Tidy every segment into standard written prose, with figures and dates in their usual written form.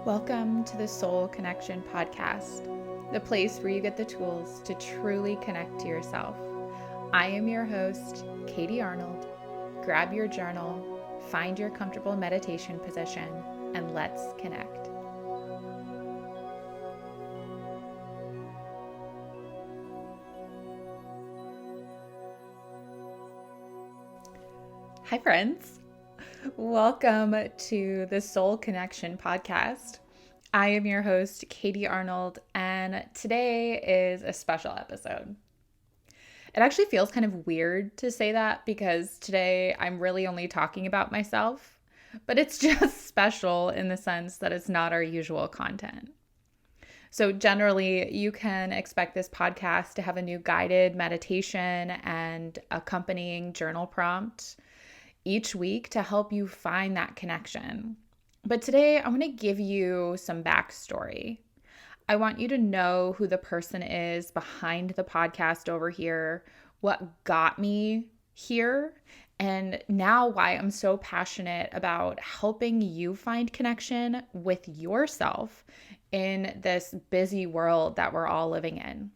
Welcome to the Soul Connection Podcast, the place where you get the tools to truly connect to yourself. I am your host, Katie Arnold. Grab your journal, find your comfortable meditation position, and let's connect. Hi, friends. Welcome to the Soul Connection Podcast. I am your host, Katie Arnold, and today is a special episode. It actually feels kind of weird to say that because today I'm really only talking about myself, but it's just special in the sense that it's not our usual content. So generally, you can expect this podcast to have a new guided meditation and accompanying journal prompt each week to help you find that connection. But today I want to give you some backstory. I want you to know who the person is behind the podcast over here, what got me here, and now why I'm so passionate about helping you find connection with yourself in this busy world that we're all living in.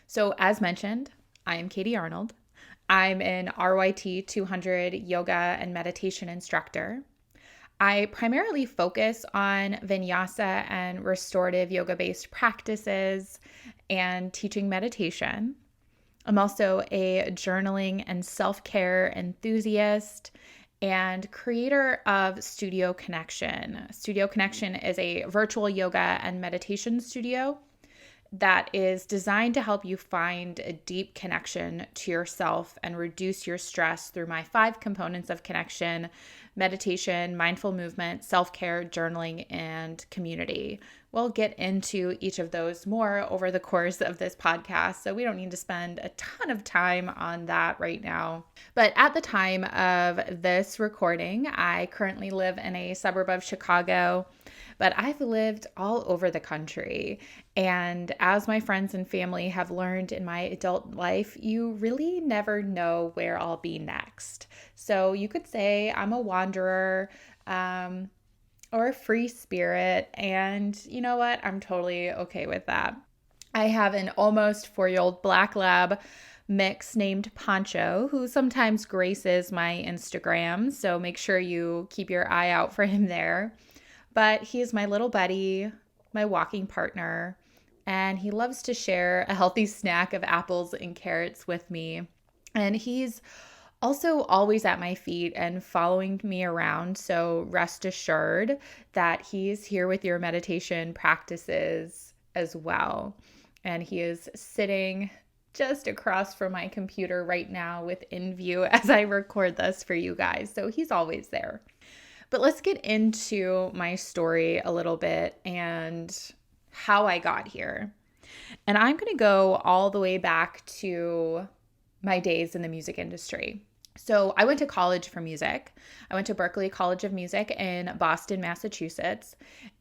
So as mentioned, I am Katie Arnold. I'm an RYT 200 yoga and meditation instructor. I primarily focus on vinyasa and restorative yoga-based practices and teaching meditation. I'm also a journaling and self-care enthusiast and creator of Studio Connection. Studio Connection is a virtual yoga and meditation studio that is designed to help you find a deep connection to yourself and reduce your stress through my 5 components of connection: meditation, mindful movement, self-care, journaling, and community. We'll get into each of those more over the course of this podcast, so we don't need to spend a ton of time on that right now. But at the time of this recording, I currently live in a suburb of Chicago, but I've lived all over the country. And as my friends and family have learned in my adult life, you really never know where I'll be next. So you could say I'm a wanderer or a free spirit. And you know what? I'm totally okay with that. I have an almost 4-year-old black lab mix named Poncho, who sometimes graces my Instagram. So make sure you keep your eye out for him there. But he is my little buddy, my walking partner, and he loves to share a healthy snack of apples and carrots with me. And he's also always at my feet and following me around, so rest assured that he's here with your meditation practices as well. And he is sitting just across from my computer right now within view as I record this for you guys, so he's always there. But let's get into my story a little bit and how I got here. And I'm going to go all the way back to my days in the music industry. So I went to college for music. I went to Berklee College of Music in Boston, Massachusetts.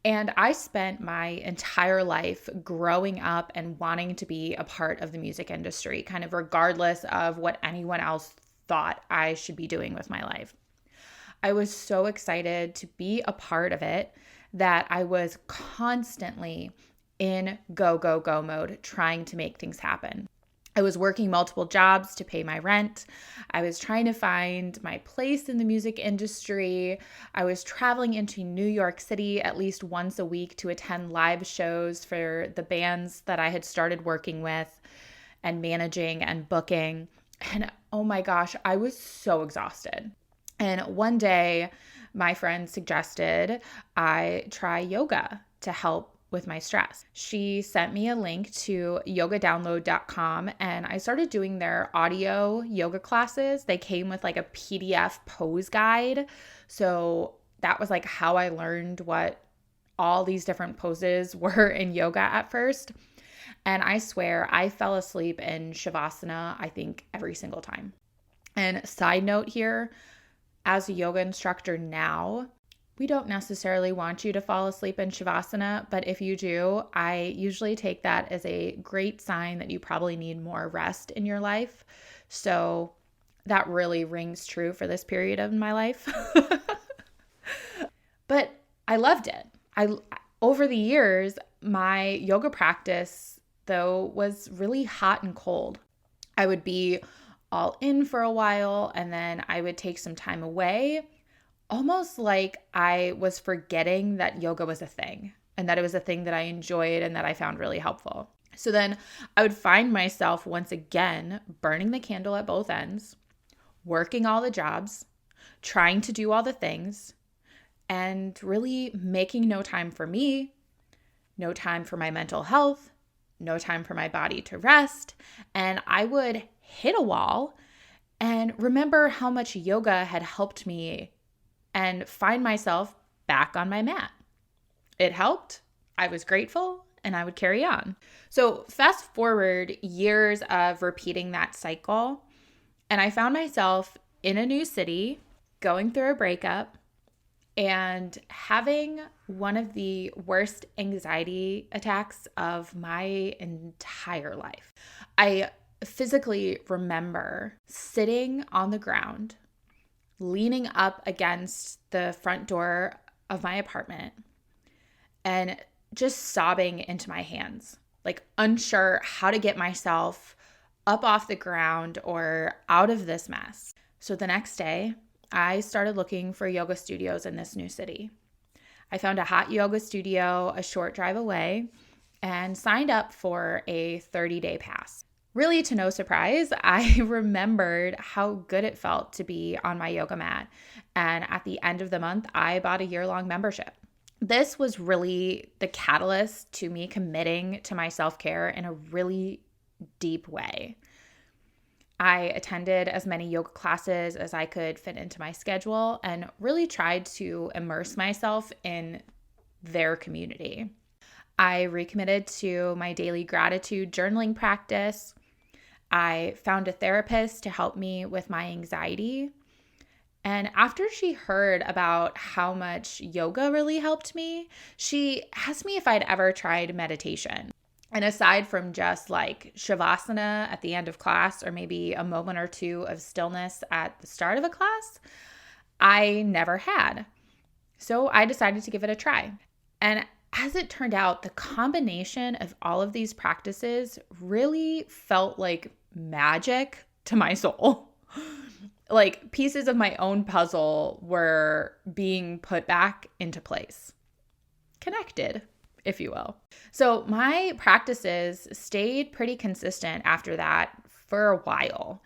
And I spent my entire life growing up and wanting to be a part of the music industry, kind of regardless of what anyone else thought I should be doing with my life. I was so excited to be a part of it that I was constantly in go, go, go mode trying to make things happen. I was working multiple jobs to pay my rent. I was trying to find my place in the music industry. I was traveling into New York City at least once a week to attend live shows for the bands that I had started working with and managing and booking. And oh my gosh, I was so exhausted. And one day, my friend suggested I try yoga to help with my stress. She sent me a link to yogadownload.com, and I started doing their audio yoga classes. They came with like a PDF pose guide. So that was like how I learned what all these different poses were in yoga at first. And I swear I fell asleep in Shavasana, I think, every single time. And side note here, as a yoga instructor now, we don't necessarily want you to fall asleep in Shavasana, but if you do, I usually take that as a great sign that you probably need more rest in your life. So that really rings true for this period of my life. But I loved it. Over the years, my yoga practice, though, was really hot and cold. I would be all in for a while and then I would take some time away, almost like I was forgetting that yoga was a thing and that it was a thing that I enjoyed and that I found really helpful. So then I would find myself once again burning the candle at both ends, working all the jobs, trying to do all the things, and really making no time for me, no time for my mental health, no time for my body to rest. And I would hit a wall and remember how much yoga had helped me and find myself back on my mat. It helped. I was grateful and I would carry on. So fast forward years of repeating that cycle, and I found myself in a new city, going through a breakup, and having one of the worst anxiety attacks of my entire life. I physically remember sitting on the ground, leaning up against the front door of my apartment, and just sobbing into my hands, like unsure how to get myself up off the ground or out of this mess. So the next day, I started looking for yoga studios in this new city. I found a hot yoga studio a short drive away and signed up for a 30-day pass. Really, to no surprise, I remembered how good it felt to be on my yoga mat. And at the end of the month, I bought a year-long membership. This was really the catalyst to me committing to my self-care in a really deep way. I attended as many yoga classes as I could fit into my schedule and really tried to immerse myself in their community. I recommitted to my daily gratitude journaling practice. I found a therapist to help me with my anxiety. And after she heard about how much yoga really helped me, she asked me if I'd ever tried meditation. And aside from just like shavasana at the end of class or maybe a moment or two of stillness at the start of a class, I never had. So I decided to give it a try. And as it turned out, the combination of all of these practices really felt like magic to my soul. Like pieces of my own puzzle were being put back into place, connected, if you will. So my practices stayed pretty consistent after that for a while.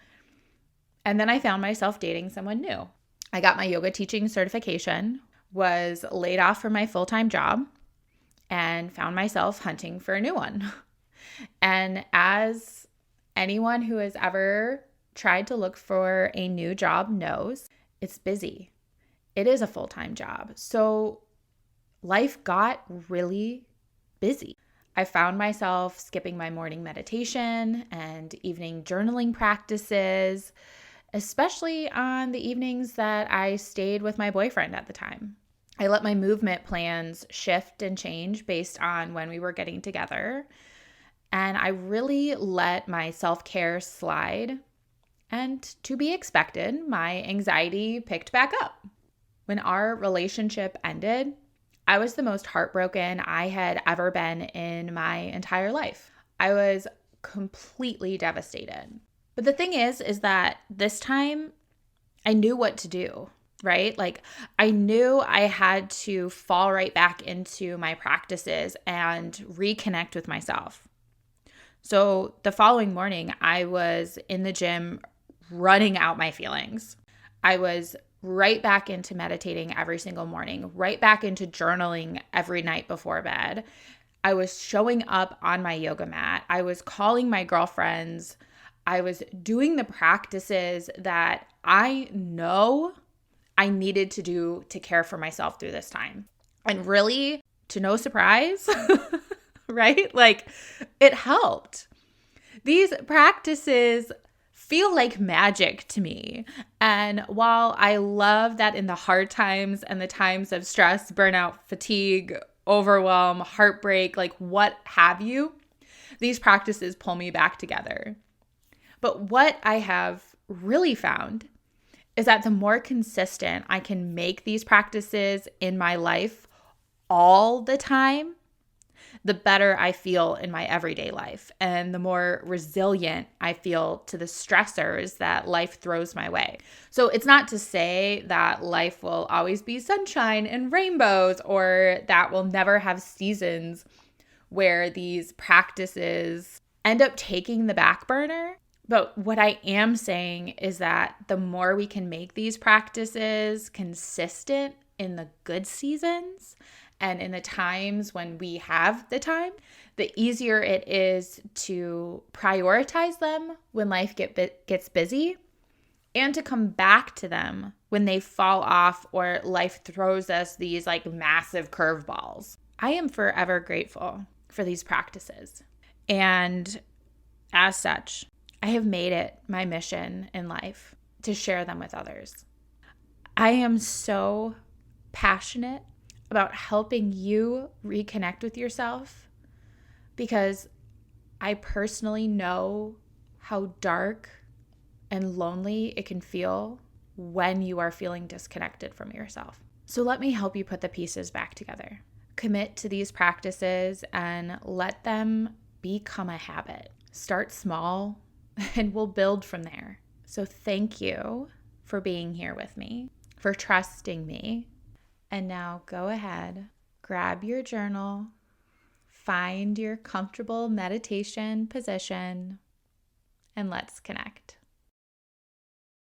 And then I found myself dating someone new. I got my yoga teaching certification, was laid off from my full-time job, and found myself hunting for a new one. And as anyone who has ever tried to look for a new job knows, it's busy. It is a full-time job. So life got really busy. I found myself skipping my morning meditation and evening journaling practices, especially on the evenings that I stayed with my boyfriend at the time. I let my movement plans shift and change based on when we were getting together. And I really let my self-care slide. And to be expected, my anxiety picked back up. When our relationship ended, I was the most heartbroken I had ever been in my entire life. I was completely devastated. But the thing is that this time I knew what to do, right? Like I knew I had to fall right back into my practices and reconnect with myself. So the following morning, I was in the gym running out my feelings. I was right back into meditating every single morning, right back into journaling every night before bed. I was showing up on my yoga mat. I was calling my girlfriends. I was doing the practices that I know I needed to do to care for myself through this time. And really, to no surprise, right? Like it helped. These practices feel like magic to me. And while I love that in the hard times and the times of stress, burnout, fatigue, overwhelm, heartbreak, like what have you, these practices pull me back together. But what I have really found is that the more consistent I can make these practices in my life all the time, the better I feel in my everyday life and the more resilient I feel to the stressors that life throws my way. So it's not to say that life will always be sunshine and rainbows or that we'll never have seasons where these practices end up taking the back burner. But what I am saying is that the more we can make these practices consistent in the good seasons and in the times when we have the time, the easier it is to prioritize them when life gets busy and to come back to them when they fall off or life throws us these like massive curveballs. I am forever grateful for these practices. And as such, I have made it my mission in life to share them with others. I am so passionate about helping you reconnect with yourself because I personally know how dark and lonely it can feel when you are feeling disconnected from yourself. So let me help you put the pieces back together. Commit to these practices and let them become a habit. Start small and we'll build from there. So thank you for being here with me, for trusting me. And now go ahead, grab your journal, find your comfortable meditation position, and let's connect.